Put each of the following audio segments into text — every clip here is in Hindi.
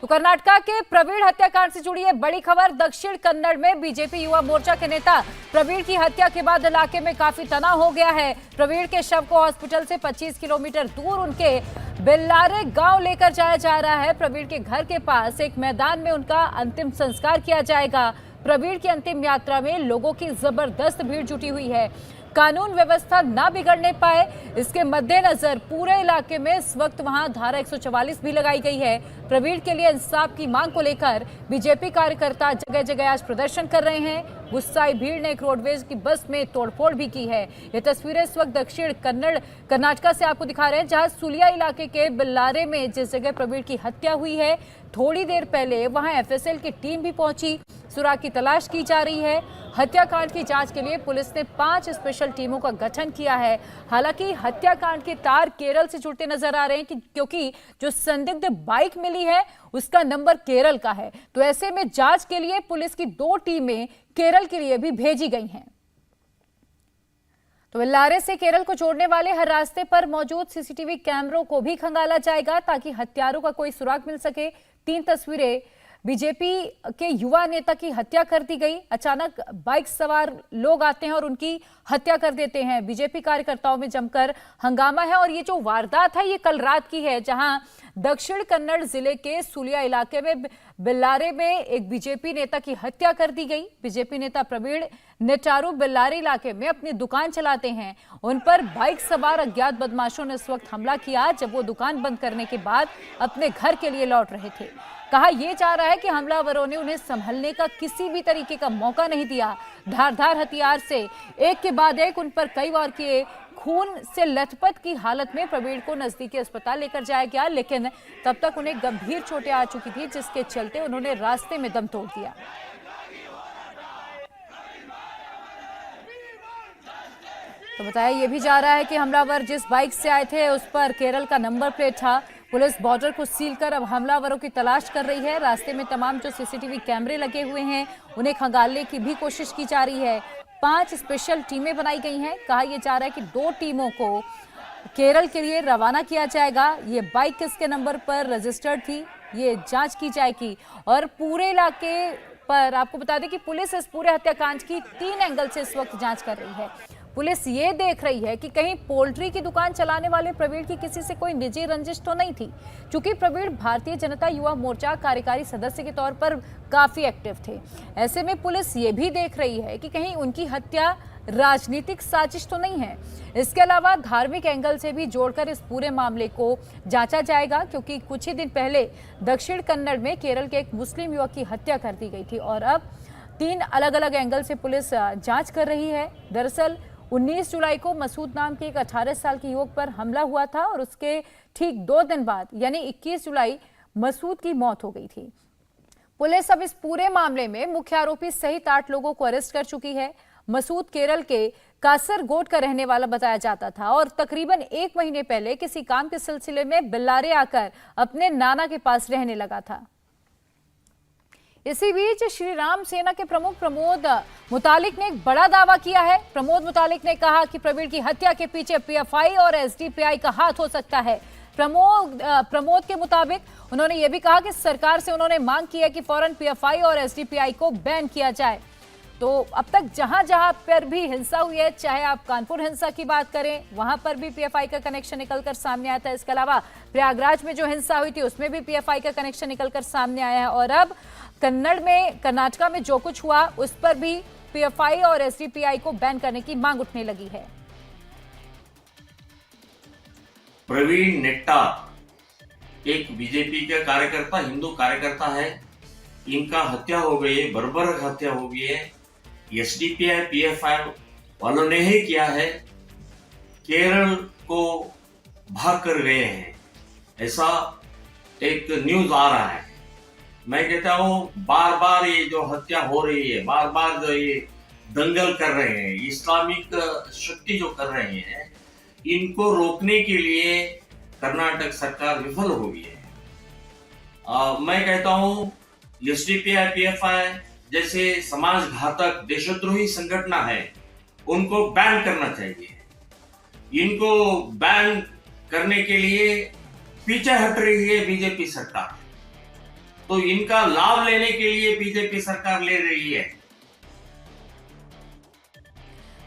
तो कर्नाटका के प्रवीण हत्याकांड से जुड़ी है बड़ी खबर। दक्षिण कन्नड़ में बीजेपी युवा मोर्चा के नेता प्रवीण की हत्या के बाद इलाके में काफी तनाव हो गया है। प्रवीण के शव को हॉस्पिटल से 25 किलोमीटर दूर उनके बेल्लारे गांव लेकर जाया जा रहा है। प्रवीण के घर के पास एक मैदान में उनका अंतिम संस्कार किया जाएगा। प्रवीण की अंतिम यात्रा में लोगों की जबरदस्त भीड़ जुटी हुई है। कानून व्यवस्था ना बिगड़ने पाए, इसके मद्देनजर पूरे इलाके में इस वक्त वहां धारा 144 भी लगाई गई है। प्रवीण के लिए इंसाफ की मांग को लेकर बीजेपी कार्यकर्ता जगह जगह आज प्रदर्शन कर रहे हैं। गुस्साई भीड़ ने एक रोडवेज की बस में तोड़फोड़ भी की है। ये तस्वीरें इस वक्त दक्षिण कन्नड़ कर्नाटका से आपको दिखा रहे हैं, जहां सुलिया इलाके के बेल्लारे में जिस जगह प्रवीण की हत्या हुई है, थोड़ी देर पहले वहां एफएसएल की टीम भी पहुंची। सुराग की तलाश की जा रही है। हत्याकांड की जांच के लिए पुलिस ने 5 स्पेशल टीमों का गठन किया है। हालांकि हत्याकांड के तार केरल से जुड़ते नजर आ रहे हैं क्योंकि जो संदिग्ध बाइक मिली है उसका नंबर केरल का है। तो ऐसे में जांच के लिए पुलिस की 2 टीमें केरल के लिए भी भेजी गई हैं। तो बेल्लारे से केरल को जोड़ने वाले हर रास्ते पर मौजूद सीसीटीवी कैमरों को भी खंगाला जाएगा ताकि हत्यारों का कोई सुराग मिल सके। 3 तस्वीरें। बीजेपी के युवा नेता की हत्या कर दी गई। अचानक बाइक सवार लोग आते हैं और उनकी हत्या कर देते हैं। बीजेपी कार्यकर्ताओं में जमकर हंगामा है और ये जो वारदात है ये कल रात की है, जहां दक्षिण कन्नड़ जिले के सुलिया इलाके में बेल्लारे में एक बीजेपी नेता की हत्या कर दी गई। बीजेपी नेता प्रवीण नेटारू बेल्लारे इलाके में अपनी दुकान चलाते हैं। उन पर बाइक सवार अज्ञात बदमाशों ने इस वक्त हमला किया जब वो दुकान बंद करने के बाद अपने घर के लिए लौट रहे थे। कहा यह जा रहा है कि हमलावरों ने उन्हें संभलने का किसी भी तरीके का मौका नहीं दिया। धारदार हथियार से एक के बाद एक उन पर कई वार किए। खून से लथपथ की हालत में प्रवीण को नजदीकी अस्पताल लेकर जाया गया, लेकिन तब तक उन्हें गंभीर चोटें आ चुकी थी, जिसके चलते उन्होंने रास्ते में दम तोड़ दिया। तो बताया यह भी जा रहा है कि हमलावर जिस बाइक से आए थे उस पर केरल का नंबर प्लेट था। पुलिस बॉर्डर को सील कर अब हमलावरों की तलाश कर रही है। रास्ते में तमाम जो सीसीटीवी कैमरे लगे हुए हैं उन्हें खंगालने की भी कोशिश की जा रही है। 5 स्पेशल टीमें बनाई गई हैं। कहा यह जा रहा है कि 2 टीमों को केरल के लिए रवाना किया जाएगा। ये बाइक किसके नंबर पर रजिस्टर्ड थी ये जांच की जाएगी। और पूरे इलाके पर आपको बता दें कि पुलिस इस पूरे हत्याकांड की 3 एंगल से इस वक्त जांच कर रही है। पुलिस ये देख रही है कि कहीं पोल्ट्री की दुकान चलाने वाले प्रवीण की किसी से कोई निजी रंजिश तो नहीं थी, क्योंकि प्रवीण भारतीय जनता युवा मोर्चा कार्यकारी सदस्य के तौर पर काफी एक्टिव थे। ऐसे में पुलिस ये भी देख रही है कि कहीं उनकी हत्या राजनीतिक साजिश तो नहीं है। इसके अलावा धार्मिक एंगल से भी जोड़कर इस पूरे मामले को जांचा जाएगा, क्योंकि कुछ ही दिन पहले दक्षिण कन्नड़ में केरल के एक मुस्लिम युवक की हत्या कर दी गई थी और अब 3 अलग अलग एंगल से पुलिस जांच कर रही है। दरअसल 19 जुलाई को मसूद नाम के एक 18 साल के युवक पर हमला हुआ था और उसके ठीक 2 दिन बाद यानी 21 जुलाई मसूद की मौत हो गई थी। पुलिस अब इस पूरे मामले में मुख्य आरोपी सहित 8 लोगों को अरेस्ट कर चुकी है। मसूद केरल के कासरगोड का रहने वाला बताया जाता था और तकरीबन 1 महीने पहले किसी काम के सिलसिले में बेल्लारे आकर अपने नाना के पास रहने लगा था। इसी बीच श्री राम सेना के प्रमुख प्रमोद मुतालिक ने एक बड़ा दावा किया है। प्रमोद मुतालिक ने कहा कि प्रवीण की हत्या के पीछे पीएफआई और एसडीपीआई का हाथ हो सकता है। प्रमोद के मुताबिक उन्होंने ये भी कहा कि सरकार से उन्होंने मांग की है कि फौरन पीएफआई और एसडीपीआई को बैन किया जाए। तो अब तक जहां जहां पर भी हिंसा हुई है, चाहे आप कानपुर हिंसा की बात करें, वहां पर भी पीएफआई का कनेक्शन निकलकर सामने आया था। इसके अलावा प्रयागराज में जो हिंसा हुई थी उसमें भी पीएफआई का कनेक्शन निकलकर सामने आया है और अब कर्नाटका में जो कुछ हुआ उस पर भी पीएफआई और एसडीपीआई को बैन करने की मांग उठने लगी है। प्रवीण नेट्टार एक बीजेपी के कार्यकर्ता, हिंदू कार्यकर्ता है। इनका हत्या हो गई है, बर्बर हत्या हो गई है। एसडीपीआई पीएफआई वालों ने ही किया है। केरल को भाग कर गए हैं, ऐसा एक न्यूज आ रहा है। मैं कहता हूं बार बार ये जो हत्या हो रही है, बार बार जो ये दंगल कर रहे हैं, इस्लामिक शक्ति जो कर रहे हैं, इनको रोकने के लिए कर्नाटक सरकार विफल हो गई है। मैं कहता हूं एसडीपीआई पीएफआई जैसे समाज घातक देशद्रोही संगठन है, उनको बैन करना चाहिए। इनको बैन करने के लिए पीछे हट रही है बीजेपी सरकार। तो इनका लाभ लेने के लिए बीजेपी सरकार ले रही है।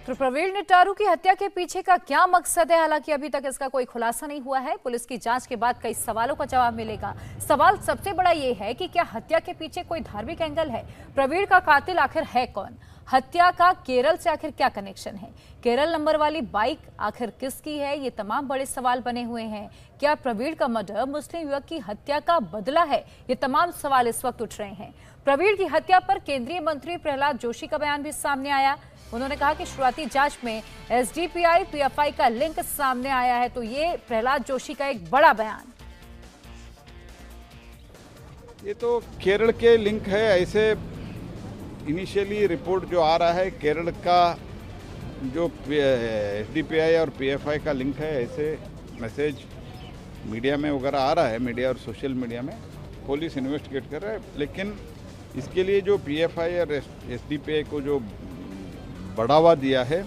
तो प्रवीण निट्टारू की हत्या के पीछे का क्या मकसद है, हालांकि अभी तक इसका कोई खुलासा नहीं हुआ है। पुलिस की जांच के बाद कई सवालों का जवाब मिलेगा। सवाल सबसे बड़ा ये है कि क्या हत्या के पीछे कोई धार्मिक एंगल है? प्रवीण का कातिल आखिर है कौन? हत्या का केरल से आखिर क्या कनेक्शन है? केरल नंबर वाली बाइक आखिर किसकी है? ये तमाम बड़े सवाल बने हुए हैं। क्या प्रवीण का मर्डर मुस्लिम युवक की हत्या का बदला है? ये तमाम सवाल इस वक्त उठ रहे हैं। प्रवीण की हत्या पर केंद्रीय मंत्री प्रहलाद जोशी का बयान भी सामने आया। उन्होंने कहा कि शुरुआती जांच में एसडीपीआई पीएफआई का लिंक सामने आया है। तो ये प्रहलाद जोशी का एक बड़ा बयान। ये तो केरल के लिंक है, ऐसे इनिशियली रिपोर्ट जो आ रहा है केरल का जो एसडीपीआई और पीएफआई का लिंक है, ऐसे मैसेज मीडिया में वगैरह आ रहा है, मीडिया और सोशल मीडिया में। पुलिस इन्वेस्टिगेट कर रहा है, लेकिन इसके लिए जो पीएफआई और एसडीपीआई को जो बढ़ावा दिया है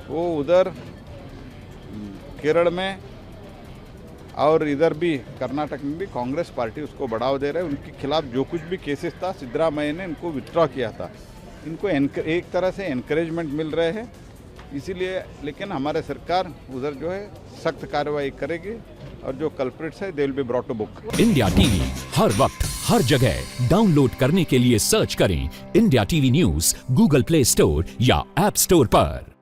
वो उधर केरल में और इधर भी कर्नाटक में भी कांग्रेस पार्टी उसको बढ़ावा दे रहा है। उनके खिलाफ जो कुछ भी केसेस था सिद्धरामैया ने इनको विथड्रॉ किया था। इनको एक तरह से एनकरेजमेंट मिल रहे हैं, इसीलिए। लेकिन हमारे सरकार उधर जो है सख्त कार्रवाई करेगी और जो कल्प्रिट्स है they will be brought to book. India TV हर वक्त हर जगह डाउनलोड करने के लिए सर्च करें India TV news Google Play Store या ऐप स्टोर पर।